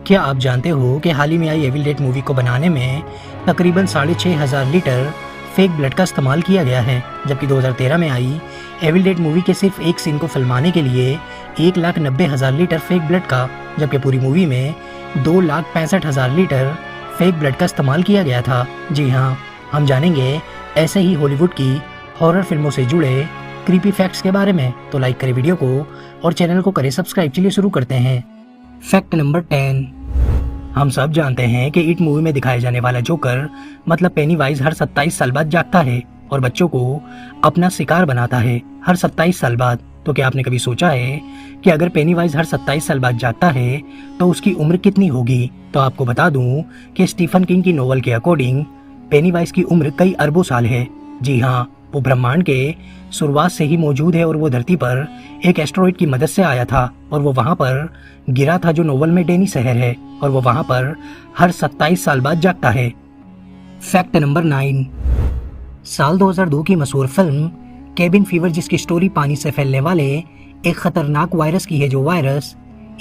क्या आप जानते हो कि हाल ही में आई एविल डेड मूवी को बनाने में तकरीबन 6,500 लीटर फेक ब्लड का इस्तेमाल किया गया है, जबकि 2013 में आई एविल डेड मूवी के सिर्फ एक सीन को फिल्माने के लिए 1,90,000 लीटर फेक ब्लड का, जबकि पूरी मूवी में 2,65,000 लीटर फेक ब्लड का इस्तेमाल किया गया था। जी हाँ, हम जानेंगे ऐसे ही हॉलीवुड की हॉरर फिल्मों से जुड़े क्रीपी फैक्ट्स के बारे में। तो लाइक करें वीडियो को और चैनल को करें सब्सक्राइब। चलिए शुरू करते हैं। Fact number 10। हम सब जानते हैं कि इट मूवी में दिखाए जाने वाला जोकर मतलब पेनीवाइज हर 27 साल बाद जागता है और बच्चों को अपना शिकार बनाता है हर 27 साल बाद। तो क्या आपने कभी सोचा है कि अगर पेनीवाइज हर 27 साल बाद जागता है तो उसकी उम्र कितनी होगी? तो आपको बता दूं कि स्टीफन किंग की नोवेल के अकॉर्डिंग पेनीवाइज की उम्र कई अरबों साल है। जी हाँ, वो ब्रह्मांड के शुरुआत से ही मौजूद है और वो धरती पर एक एस्टेरॉइड की मदद से आया था और वो वहाँ पर गिरा था जो नोवेल में डेनी शहर है, और वो वहाँ पर हर 27 साल बाद जागता है। Fact number 9। साल 2002 की मशहूर फिल्म केबिन फीवर, जिसकी स्टोरी पानी से फैलने वाले एक खतरनाक वायरस की है, जो वायरस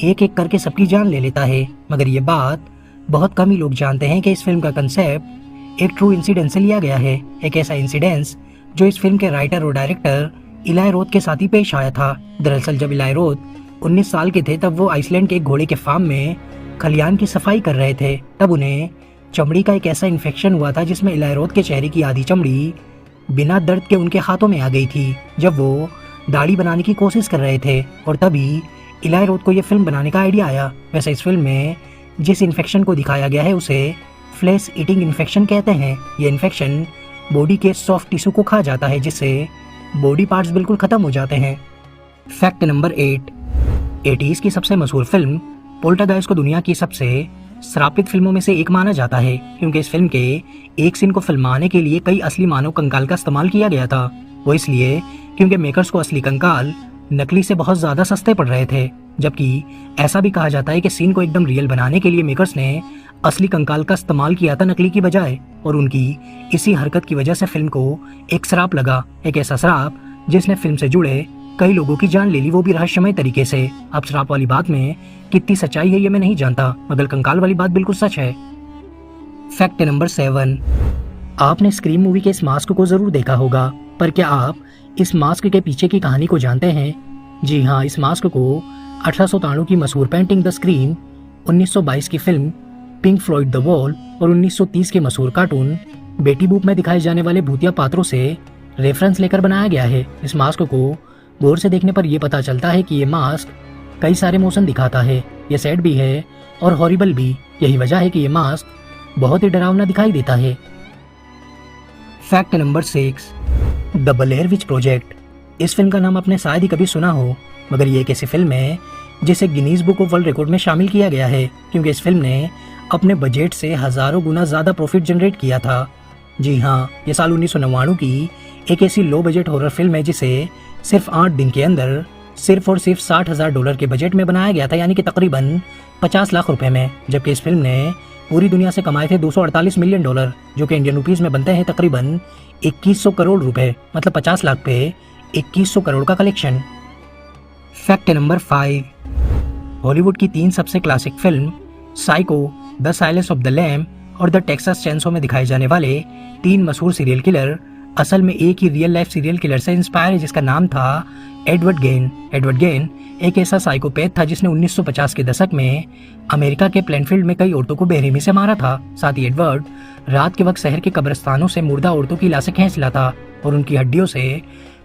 एक एक करके सबकी जान ले लेता है। मगर ये बात बहुत कम ही लोग जानते हैं कि इस फिल्म का कंसेप्ट एक ट्रू इंसिडेंट से लिया गया है। एक ऐसा इंसिडेंस जो इस फिल्म के राइटर और डायरेक्टर इलाई रोथ के साथ ही पेश आया था। दरअसल जब इलाई रोथ 19 साल के थे तब वो आइसलैंड के एक घोड़े के फार्म में खलियान की सफाई कर रहे थे। तब उन्हें चमड़ी का एक ऐसा इन्फेक्शन हुआ था जिसमें इलाई रोथ के चेहरे की आधी चमड़ी बिना दर्द के उनके हाथों में आ गई थी जब वो दाढ़ी बनाने की कोशिश कर रहे थे, और तभी इलाई रोथ को यह फिल्म बनाने का आइडिया आया। वैसे इस फिल्म में जिस इन्फेक्शन को दिखाया गया है उसे फ्लैश ईटिंग इन्फेक्शन कहते हैं। यह इन्फेक्शन बॉडी के सॉफ्ट टिश्यू को खा जाता है जिससे बॉडी पार्ट्स बिल्कुल खत्म हो जाते हैं। Fact number 8। 80s की सबसे मशहूर फिल्म पोल्टरगाइस्ट को दुनिया की सबसे श्रापित फिल्मों में से एक माना जाता है, क्योंकि इस फिल्म के एक सीन को फिल्माने के लिए कई असली मानव कंकाल का इस्तेमाल किया गया था। वो इसलिए क्योंकि मेकर्स को असली कंकाल नकली से बहुत ज्यादा सस्ते पड़ रहे थे, जबकि ऐसा भी कहा जाता है कि सीन को एकदम रियल बनाने के लिए मेकर्स ने असली कंकाल का इस्तेमाल किया था नकली की बजाय, और उनकी इसी हरकत की वजह से फिल्म को एक श्राप लगा। एक ऐसा श्राप जिसने फिल्म से जुड़े कई लोगों की जान ले ली, वो भी रहस्यमय तरीके से। अब श्राप वाली बात में कितनी सच्चाई है ये मैं नहीं जानता, मगर कंकाल वाली बात बिल्कुल सच है। Fact number 7। आपने स्क्रीम मूवी के इस मास्क को जरूर देखा होगा, पर क्या आप इस मास्क के पीछे की कहानी को जानते हैं? जी हाँ, इस मास्क को 1893 की मशहूर पेंटिंग द स्क्रीम, 1922 की film pink Floyd the wall और 1930 के मशहूर कार्टून बेटी बूप में दिखाए जाने वाले भूतिया पात्रों से रेफरेंस लेकर बनाया गया है। इस मास्क को गौर से देखने पर यह पता चलता है कि ये मास्क कई सारे इमोशन दिखाता है। ये सैड भी है और हॉरिबल भी। यही वजह है कि ये मास्क बहुत ही डरावना दिखाई देता है। Fact number 6। The Blair which project. इस फिल्म का नाम आपने शायद ही कभी सुना हो, मगर ये एक ऐसी फिल्म है जिसे Guinness book of world record में शामिल किया गया है, क्योंकि इस फिल्म ने अपने बजट से हजारों गुना ज्यादा प्रॉफिट जनरेट किया था। जी हाँ, ये साल 1999 की एक ऐसी लो बजट हॉरर फिल्म है जिसे सिर्फ 8 दिन के अंदर सिर्फ और सिर्फ $60,000 के बजट में बनाया गया था, यानी कि तकरीबन 50 लाख रुपए में। जबकि इस फिल्म ने पूरी दुनिया से कमाए थे $248 मिलियन, जो कि इंडियन रुपीज में बनते हैं तकरीबन 2100 करोड़ रुपए, मतलब 50 लाख पे 2100 करोड़ का कलेक्शन। Fact number 5। हॉलीवुड की 3 सबसे classic film psycho, the silence of the lamb और द टेक्सास चेनसॉ में दिखाए जाने वाले 3 मशहूर सीरियल किलर असल में एक ही रियल लाइफ सीरियल किलर से इंस्पायर है, जिसका नाम था एडवर्ड गेन। एडवर्ड गेन एक ऐसा साइकोपैथ था जिसने 1950 के दशक में अमेरिका के प्लेनफील्ड में कई औरतों को बेरहमी से मारा था। साथ ही एडवर्ड रात के वक्त शहर के कब्रिस्तानों से मुर्दा औरतों की लाशें खींच लाता और उनकी हड्डियों से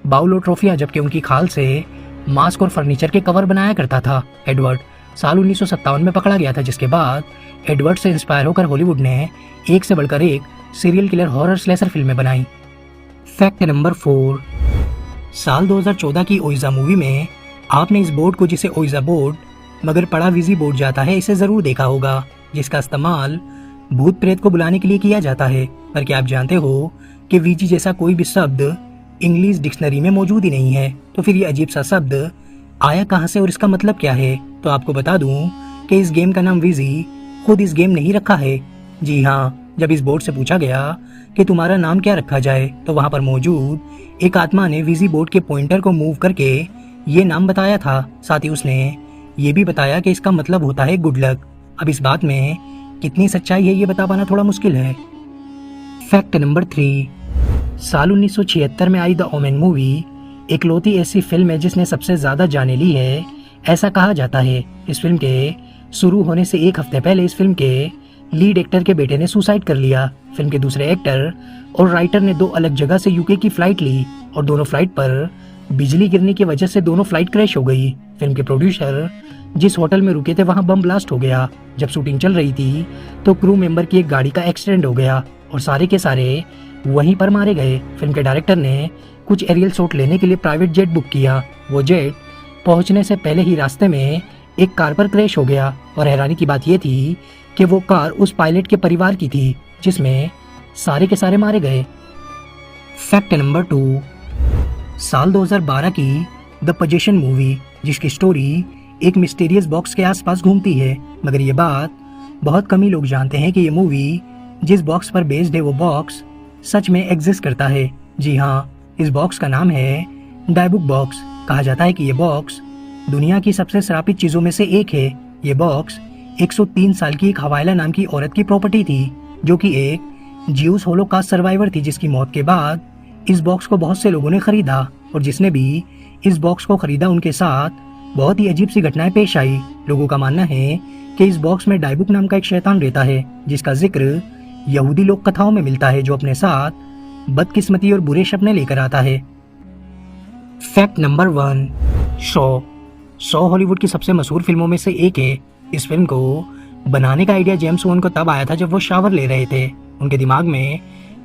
बाउल और ट्रॉफियां, जबकि उनकी खाल से मास्क और फर्नीचर के कवर बनाया करता था। एडवर्ड साल 1957 में पकड़ा गया था, जिसके बाद एडवर्ड से इंस्पायर होकर हॉलीवुड ने एक से बढ़कर एक सीरियल किलर हॉरर स्लेशर फिल्में बनाई। Fact number 4। साल 2014 की ओइजा मूवी में आपने इस बोर्ड को, जिसे ओइजा बोर्ड मगर पड़ा विजी बोर्ड जाता है, इसे जरूर देखा होगा, जिसका इस्तेमाल भूत प्रेत को बुलाने के लिए किया जाता है। पर क्या आप जानते हो कि वीजी जैसा कोई भी शब्द इंग्लिश डिक्शनरी में मौजूद ही नहीं है? तो फिर ये अजीब सा शब्द आया कहाँ से और इसका मतलब क्या है? तो आपको बता दूं कि इस गेम का नाम वीजी खुद इस गेम ने ही रखा है। जी हाँ, जब इस बोर्ड से पूछा गया कि तुम्हारा नाम क्या रखा जाए, तो वहाँ पर मौजूद एक आत्मा ने वीजी बोर्ड के पॉइंटर को मूव करके ये नाम बताया था। साथ ही उसने ये भी बताया कि इसका मतलब होता है गुड लक। अब इस बात में कितनी सच्चाई है ये बता पाना थोड़ा मुश्किल है। फैक्ट नंबर 3, साल 1976 में आई द ओमेन मूवी इकलौती ऐसी फिल्म है जिसने सबसे ज़्यादा जाने ली है, ऐसा कहा जाता है। इस फिल्म के शुरू होने से एक हफ्ते पहले इस फिल्म के लीड एक्टर के बेटे ने सुसाइड कर लिया। फिल्म के दूसरे एक्टर और राइटर ने 2 अलग जगह से यूके की फ्लाइट ली और दोनों फ्लाइट पर बिजली गिरने की वजह से दोनों फ्लाइट क्रैश हो गई। फिल्म के प्रोड्यूसर जिस होटल में रुके थे वहां बम ब्लास्ट हो गया। जब शूटिंग चल रही थी तो क्रू मेंबर की एक गाड़ी का एक्सीडेंट हो गया और सारे के सारे वहीं पर मारे गए। फिल्म के डायरेक्टर ने कुछ एरियल शॉट लेने के लिए प्राइवेट जेट बुक किया। वो जेट पहुंचने से पहले ही रास्ते में एक कार पर क्रैश हो गया और हैरानी की बात यह थी कि वो कार उस पायलट के परिवार की थी जिसमें सारे के सारे मारे गए। फैक्ट नंबर 2, साल 2012 की द पोजेशन मूवी, जिसकी स्टोरी एक मिस्टीरियस बॉक्स के आसपास घूमती है, मगर ये बात बहुत कम ही लोग जानते हैं कि ये मूवी जिस बॉक्स पर बेस्ड है वो बॉक्स सच में एग्जिस्ट करता है। जी हाँ, इस बॉक्स का नाम है डायबुक बॉक्स। कहा जाता है कि ये बॉक्स दुनिया की सबसे श्रापित चीजों में से एक है। ये बॉक्स 103 साल की एक हवाइला नाम की औरत की प्रॉपर्टी थी, जो कि एक ज्यूस होलोकॉस्ट सर्वाइवर थी, जिसकी मौत के बाद इस बॉक्स को बहुत से लोगों ने खरीदा और जिसने भी इस बॉक्स को खरीदा उनके साथ बहुत ही अजीब सी घटनाएं पेश आई। लोगों का मानना है कि इस बॉक्स में डायबुक नाम का एक शैतान रहता है, जिसका जिक्र यहूदी लोक कथाओं में मिलता है, जो अपने साथ बदकिस्मती और बुरे सपने लेकर आता है। फैक्ट नंबर 1, शॉ हॉलीवुड की सबसे मशहूर फिल्मों में से एक है। इस फिल्म को बनाने का आइडिया जेम्स वॉन को तब आया था जब वो शावर ले रहे थे। उनके दिमाग में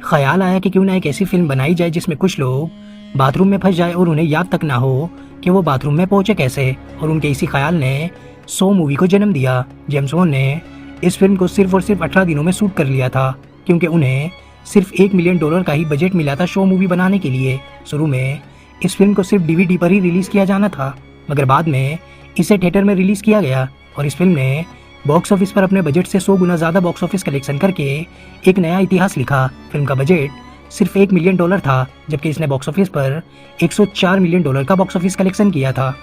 ख्याल आया कि क्यों ना एक ऐसी फिल्म बनाई जाए जिसमें कुछ लोग बाथरूम में फंस जाए और उन्हें याद तक ना हो कि वो बाथरूम में पहुंचे कैसे, और उनके इसी ख्याल ने शॉ मूवी को जन्म दिया। जेम्स वॉन ने इस फिल्म को सिर्फ और सिर्फ 18 दिनों में शूट कर लिया था, क्योंकि उन्हें सिर्फ $1 मिलियन का ही बजट मिला था शॉ मूवी बनाने के लिए। शुरू में इस फिल्म को सिर्फ DVD पर ही रिलीज किया जाना था, मगर बाद में इसे थिएटर में रिलीज किया गया और इस फिल्म ने बॉक्स ऑफिस पर अपने बजट से 100 गुना ज्यादा बॉक्स ऑफिस कलेक्शन करके एक नया इतिहास लिखा। फिल्म का बजट सिर्फ $1 मिलियन था, जबकि इसने बॉक्स ऑफिस पर $104 मिलियन का बॉक्स ऑफिस कलेक्शन किया था।